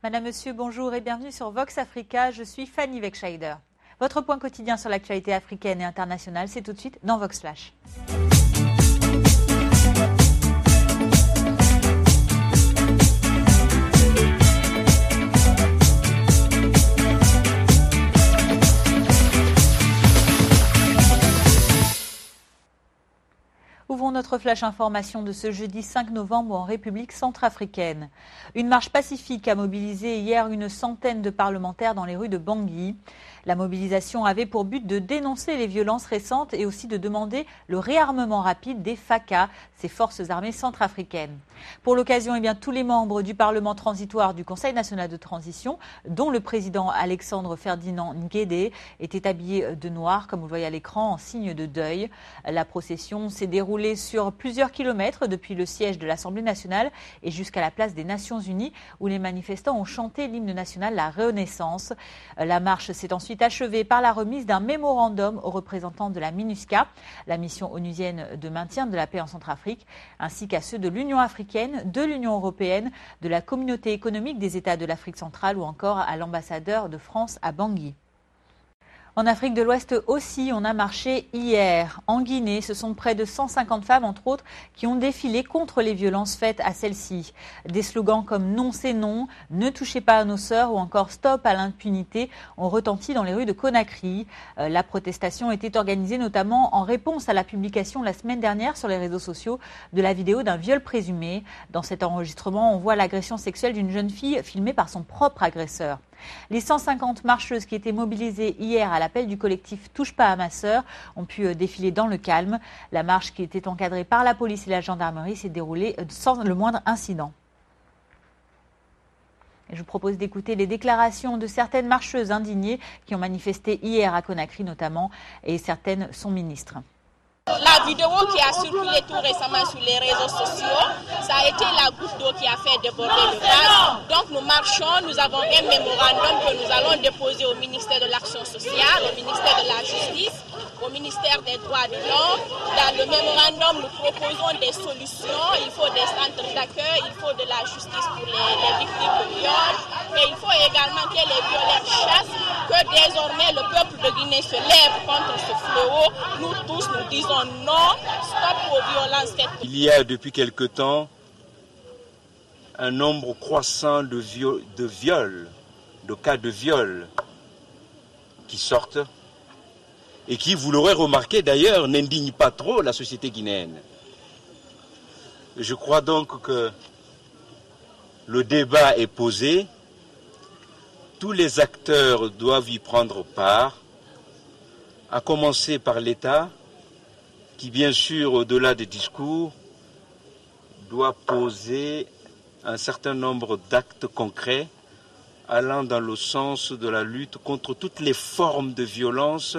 Madame, Monsieur, bonjour et bienvenue sur Vox Africa. Je suis Fanny Wegscheider. Votre point quotidien sur l'actualité africaine et internationale, c'est tout de suite dans Vox Flash. Ouvrons notre flash information de ce jeudi 5 novembre en République centrafricaine. Une marche pacifique a mobilisé hier une centaine de parlementaires dans les rues de Bangui. La mobilisation avait pour but de dénoncer les violences récentes et aussi de demander le réarmement rapide des FACA, ces forces armées centrafricaines. Pour l'occasion, tous les membres du Parlement transitoire du Conseil national de transition, dont le président Alexandre Ferdinand Nguédé, étaient habillés de noir, comme vous le voyez à l'écran, en signe de deuil. La procession s'est déroulée sur plusieurs kilomètres depuis le siège de l'Assemblée nationale et jusqu'à la place des Nations Unies, où les manifestants ont chanté l'hymne national, la Renaissance. La marche s'est ensuite achevée par la remise d'un mémorandum aux représentants de la MINUSCA, la mission onusienne de maintien de la paix en Centrafrique, ainsi qu'à ceux de l'Union africaine, de l'Union européenne, de la communauté économique des États de l'Afrique centrale ou encore à l'ambassadeur de France à Bangui. En Afrique de l'Ouest aussi, on a marché hier. En Guinée, ce sont près de 150 femmes, entre autres, qui ont défilé contre les violences faites à celles-ci. Des slogans comme « Non, c'est non »,« Ne touchez pas à nos sœurs » ou encore « Stop à l'impunité » ont retenti dans les rues de Conakry. La protestation était organisée notamment en réponse à la publication la semaine dernière sur les réseaux sociaux de la vidéo d'un viol présumé. Dans cet enregistrement, on voit l'agression sexuelle d'une jeune fille filmée par son propre agresseur. Les 150 marcheuses qui étaient mobilisées hier à l'appel du collectif Touche pas à ma sœur ont pu défiler dans le calme. La marche qui était encadrée par la police et la gendarmerie s'est déroulée sans le moindre incident. Et je vous propose d'écouter les déclarations de certaines marcheuses indignées qui ont manifesté hier à Conakry notamment, et certaines sont ministres. La vidéo qui a circulé tout récemment sur les réseaux sociaux, ça a été la goutte d'eau qui a fait déborder le vase. Donc nous marchons, nous avons un mémorandum que nous allons déposer au ministère de l'Action sociale, au ministère de la Justice, au ministère des Droits de l'Homme. Dans le mémorandum, nous proposons des solutions. Il faut des centres d'accueil, il faut de la justice pour les victimes de viol. Et il faut également que les violeurs chassent, que désormais le peuple de Guinée se lève contre ce fléau. Nous tous, nous disons non, stop aux violences faites. Il y a depuis quelque temps un nombre croissant de viols, de cas de viol qui sortent et qui, vous l'aurez remarqué d'ailleurs, n'indignent pas trop la société guinéenne. Je crois donc que le débat est posé, tous les acteurs doivent y prendre part, à commencer par l'État, qui bien sûr, au-delà des discours, doit poser un certain nombre d'actes concrets allant dans le sens de la lutte contre toutes les formes de violence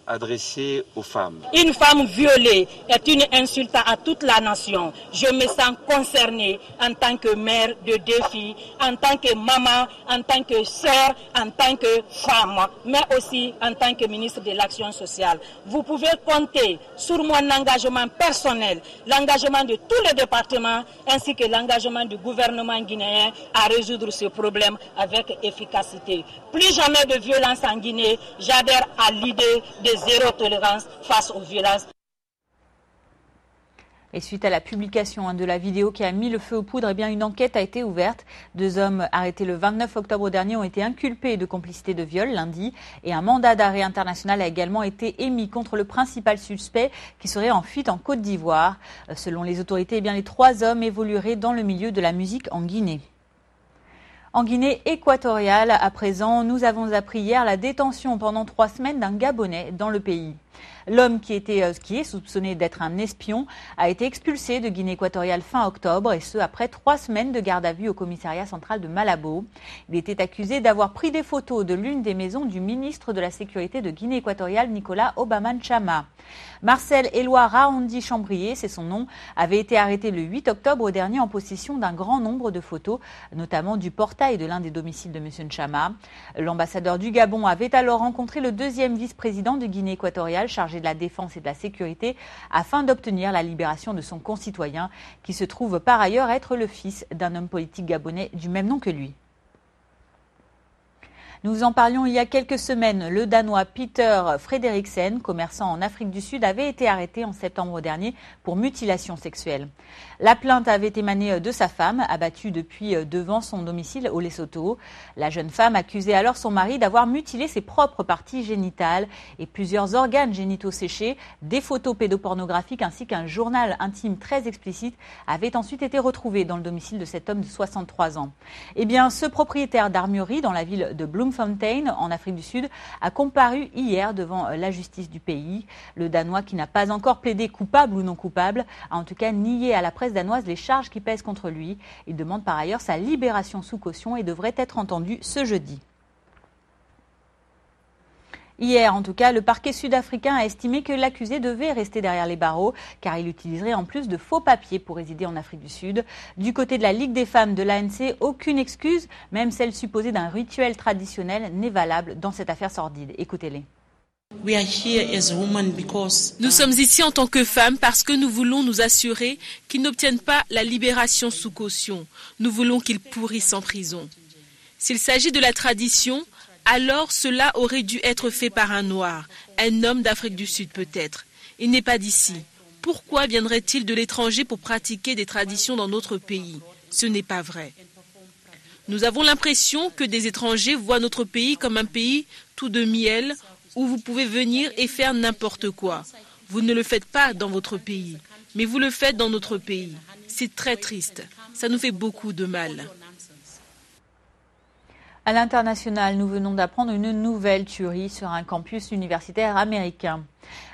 adressée aux femmes. Une femme violée est une insulte à toute la nation. Je me sens concernée en tant que mère de deux filles, en tant que maman, en tant que sœur, en tant que femme, mais aussi en tant que ministre de l'Action sociale. Vous pouvez compter sur mon engagement personnel, l'engagement de tous les départements, ainsi que l'engagement du gouvernement guinéen à résoudre ce problème avec efficacité. Plus jamais de violence en Guinée, j'adhère à l'idée de zéro tolérance face aux violences. Et suite à la publication de la vidéo qui a mis le feu aux poudres, une enquête a été ouverte. 2 hommes arrêtés le 29 octobre dernier ont été inculpés de complicité de viol lundi. Et un mandat d'arrêt international a également été émis contre le principal suspect qui serait en fuite en Côte d'Ivoire. Selon les autorités, les 3 hommes évolueraient dans le milieu de la musique en Guinée. En Guinée équatoriale, à présent, nous avons appris hier la détention pendant 3 semaines d'un Gabonais dans le pays. L'homme qui est soupçonné d'être un espion a été expulsé de Guinée équatoriale fin octobre, et ce après 3 semaines de garde à vue au commissariat central de Malabo. Il était accusé d'avoir pris des photos de l'une des maisons du ministre de la Sécurité de Guinée équatoriale, Nicolas Obaman-Chama. Marcel Éloi Raondi Chambrier, c'est son nom, avait été arrêté le 8 octobre dernier en possession d'un grand nombre de photos, notamment du portail de l'un des domiciles de M. Nchama. L'ambassadeur du Gabon avait alors rencontré le 2e vice-président de Guinée équatoriale chargé de la défense et de la sécurité afin d'obtenir la libération de son concitoyen qui se trouve par ailleurs être le fils d'un homme politique gabonais du même nom que lui. Nous en parlions il y a quelques semaines. Le Danois Peter Frederiksen, commerçant en Afrique du Sud, avait été arrêté en septembre dernier pour mutilation sexuelle. La plainte avait émané de sa femme, abattue depuis devant son domicile au Lesotho. La jeune femme accusait alors son mari d'avoir mutilé ses propres parties génitales et plusieurs organes génitaux séchés. Des photos pédopornographiques ainsi qu'un journal intime très explicite avaient ensuite été retrouvés dans le domicile de cet homme de 63 ans. Eh bien, ce propriétaire d'armurerie dans la ville de Bloemfontein, en Afrique du Sud, a comparu hier devant la justice du pays. Le Danois, qui n'a pas encore plaidé coupable ou non coupable, a en tout cas nié à la presse danoise les charges qui pèsent contre lui. Il demande par ailleurs sa libération sous caution et devrait être entendu ce jeudi. Hier, en tout cas, le parquet sud-africain a estimé que l'accusé devait rester derrière les barreaux car il utiliserait en plus de faux papiers pour résider en Afrique du Sud. Du côté de la Ligue des femmes de l'ANC, aucune excuse, même celle supposée d'un rituel traditionnel, n'est valable dans cette affaire sordide. Écoutez-les. Nous sommes ici en tant que femmes parce que nous voulons nous assurer qu'ils n'obtiennent pas la libération sous caution. Nous voulons qu'ils pourrissent en prison. S'il s'agit de la tradition, alors cela aurait dû être fait par un noir, un homme d'Afrique du Sud peut-être. Il n'est pas d'ici. Pourquoi viendrait-il de l'étranger pour pratiquer des traditions dans notre pays? Ce n'est pas vrai. Nous avons l'impression que des étrangers voient notre pays comme un pays tout de miel où vous pouvez venir et faire n'importe quoi. Vous ne le faites pas dans votre pays, mais vous le faites dans notre pays. C'est très triste. Ça nous fait beaucoup de mal. À l'international, nous venons d'apprendre une nouvelle tuerie sur un campus universitaire américain.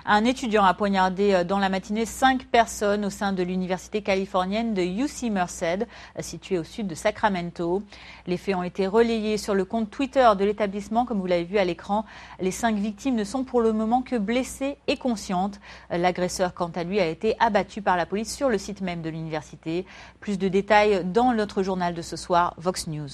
Un étudiant a poignardé dans la matinée 5 personnes au sein de l'université californienne de UC Merced, située au sud de Sacramento. Les faits ont été relayés sur le compte Twitter de l'établissement, comme vous l'avez vu à l'écran. Les 5 victimes ne sont pour le moment que blessées et conscientes. L'agresseur, quant à lui, a été abattu par la police sur le site même de l'université. Plus de détails dans notre journal de ce soir, Vox News.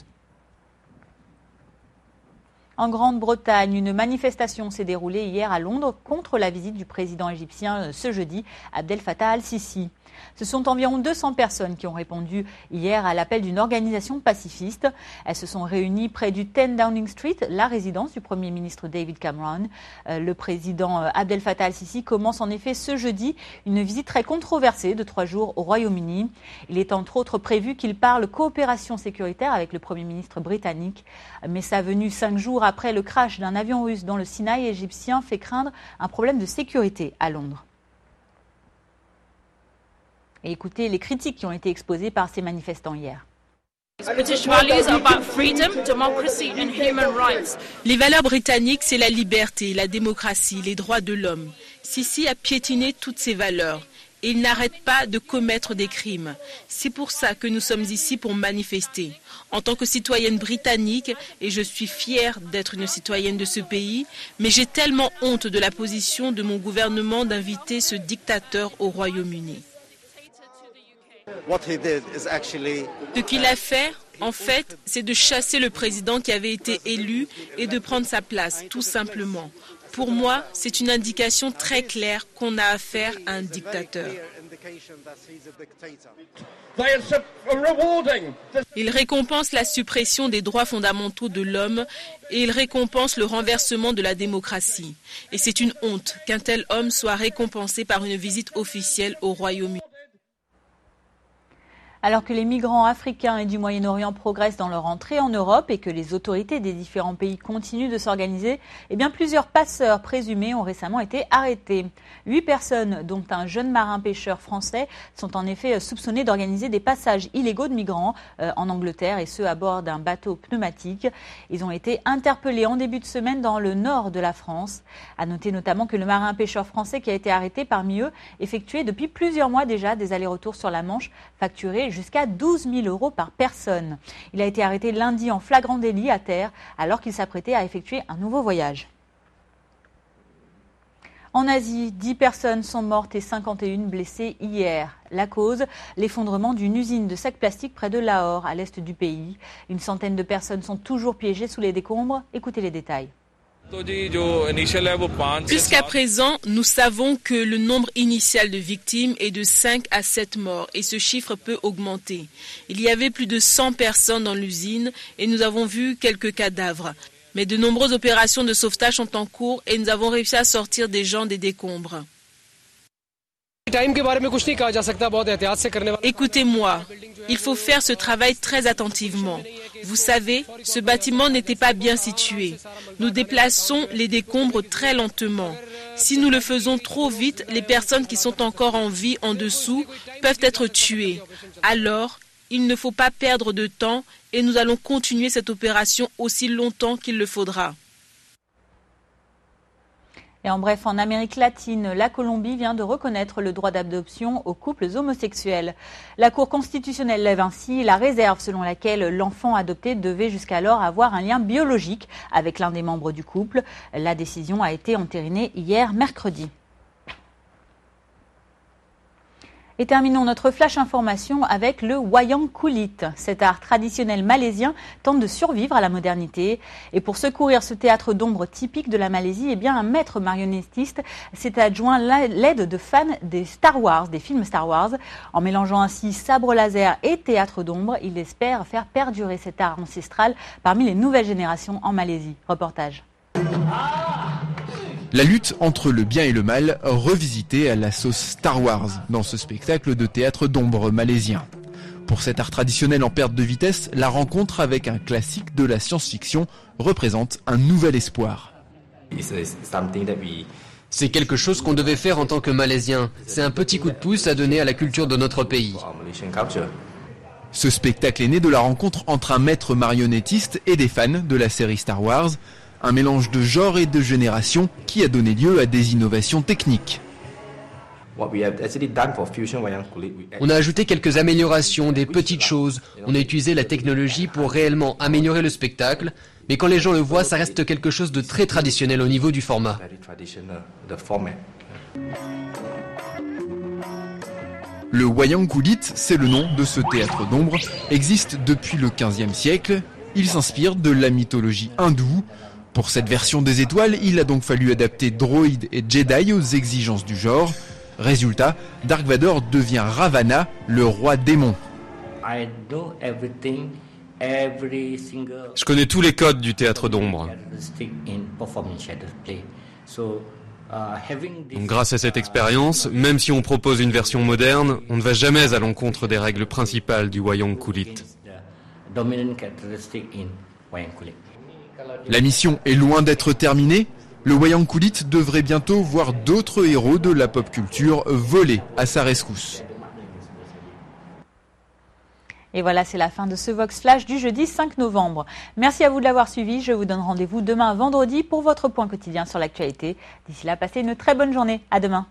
En Grande-Bretagne, une manifestation s'est déroulée hier à Londres contre la visite du président égyptien ce jeudi, Abdel Fattah al-Sisi. Ce sont environ 200 personnes qui ont répondu hier à l'appel d'une organisation pacifiste. Elles se sont réunies près du 10 Downing Street, la résidence du Premier ministre David Cameron. Le président Abdel Fattah al-Sisi commence en effet ce jeudi une visite très controversée de 3 jours au Royaume-Uni. Il est entre autres prévu qu'il parle coopération sécuritaire avec le Premier ministre britannique. Mais sa venue 5 jours après le crash d'un avion russe dans le Sinaï égyptien fait craindre un problème de sécurité à Londres. Et écoutez les critiques qui ont été exposées par ces manifestants hier. Les valeurs britanniques, c'est la liberté, la démocratie, les droits de l'homme. Sisi a piétiné toutes ces valeurs. Et il n'arrête pas de commettre des crimes. C'est pour ça que nous sommes ici pour manifester. En tant que citoyenne britannique, et je suis fière d'être une citoyenne de ce pays, mais j'ai tellement honte de la position de mon gouvernement d'inviter ce dictateur au Royaume-Uni. Ce qu'il a fait, en fait, c'est de chasser le président qui avait été élu et de prendre sa place, tout simplement. Pour moi, c'est une indication très claire qu'on a affaire à un dictateur. Il récompense la suppression des droits fondamentaux de l'homme et il récompense le renversement de la démocratie. Et c'est une honte qu'un tel homme soit récompensé par une visite officielle au Royaume-Uni. Alors que les migrants africains et du Moyen-Orient progressent dans leur entrée en Europe et que les autorités des différents pays continuent de s'organiser, eh bien plusieurs passeurs présumés ont récemment été arrêtés. 8 personnes, dont un jeune marin-pêcheur français, sont en effet soupçonnées d'organiser des passages illégaux de migrants en Angleterre et ce à bord d'un bateau pneumatique. Ils ont été interpellés en début de semaine dans le nord de la France. À noter notamment que le marin-pêcheur français qui a été arrêté parmi eux effectuait depuis plusieurs mois déjà des allers-retours sur la Manche facturés jusqu'à 12 000 € par personne. Il a été arrêté lundi en flagrant délit à terre alors qu'il s'apprêtait à effectuer un nouveau voyage. En Asie, 10 personnes sont mortes et 51 blessées hier. La cause, l'effondrement d'une usine de sacs plastiques près de Lahore, à l'est du pays. Une centaine de personnes sont toujours piégées sous les décombres. Écoutez les détails. Jusqu'à présent, nous savons que le nombre initial de victimes est de 5 à 7 morts et ce chiffre peut augmenter. Il y avait plus de 100 personnes dans l'usine et nous avons vu quelques cadavres. Mais de nombreuses opérations de sauvetage sont en cours et nous avons réussi à sortir des gens des décombres. Écoutez-moi, il faut faire ce travail très attentivement. Vous savez, ce bâtiment n'était pas bien situé. Nous déplaçons les décombres très lentement. Si nous le faisons trop vite, les personnes qui sont encore en vie en dessous peuvent être tuées. Alors, il ne faut pas perdre de temps et nous allons continuer cette opération aussi longtemps qu'il le faudra. Et en bref, en Amérique latine, la Colombie vient de reconnaître le droit d'adoption aux couples homosexuels. La Cour constitutionnelle lève ainsi la réserve selon laquelle l'enfant adopté devait jusqu'alors avoir un lien biologique avec l'un des membres du couple. La décision a été entérinée hier mercredi. Et terminons notre flash information avec le wayang kulit. Cet art traditionnel malaisien tente de survivre à la modernité. Et pour secourir ce théâtre d'ombre typique de la Malaisie, eh bien, un maître marionnettiste s'est adjoint l'aide de fans des Star Wars, des films Star Wars. En mélangeant ainsi sabre laser et théâtre d'ombre, il espère faire perdurer cet art ancestral parmi les nouvelles générations en Malaisie. Reportage. La lutte entre le bien et le mal, revisitée à la sauce Star Wars dans ce spectacle de théâtre d'ombre malaisien. Pour cet art traditionnel en perte de vitesse, la rencontre avec un classique de la science-fiction représente un nouvel espoir. C'est quelque chose qu'on devait faire en tant que Malaisiens. C'est un petit coup de pouce à donner à la culture de notre pays. Ce spectacle est né de la rencontre entre un maître marionnettiste et des fans de la série Star Wars. Un mélange de genre et de génération qui a donné lieu à des innovations techniques. On a ajouté quelques améliorations, des petites choses. On a utilisé la technologie pour réellement améliorer le spectacle. Mais quand les gens le voient, ça reste quelque chose de très traditionnel au niveau du format. Le wayang kulit, c'est le nom de ce théâtre d'ombre, existe depuis le XVe siècle. Il s'inspire de la mythologie hindoue. Pour cette version des étoiles, il a donc fallu adapter droïdes et Jedi aux exigences du genre. Résultat, Dark Vador devient Ravana, le roi démon. Je connais tous les codes du théâtre d'ombre. Donc, grâce à cette expérience, même si on propose une version moderne, on ne va jamais à l'encontre des règles principales du wayang kulit. La mission est loin d'être terminée. Le wayang kulit devrait bientôt voir d'autres héros de la pop culture voler à sa rescousse. Et voilà, c'est la fin de ce Vox Flash du jeudi 5 novembre. Merci à vous de l'avoir suivi. Je vous donne rendez-vous demain vendredi pour votre point quotidien sur l'actualité. D'ici là, passez une très bonne journée. À demain.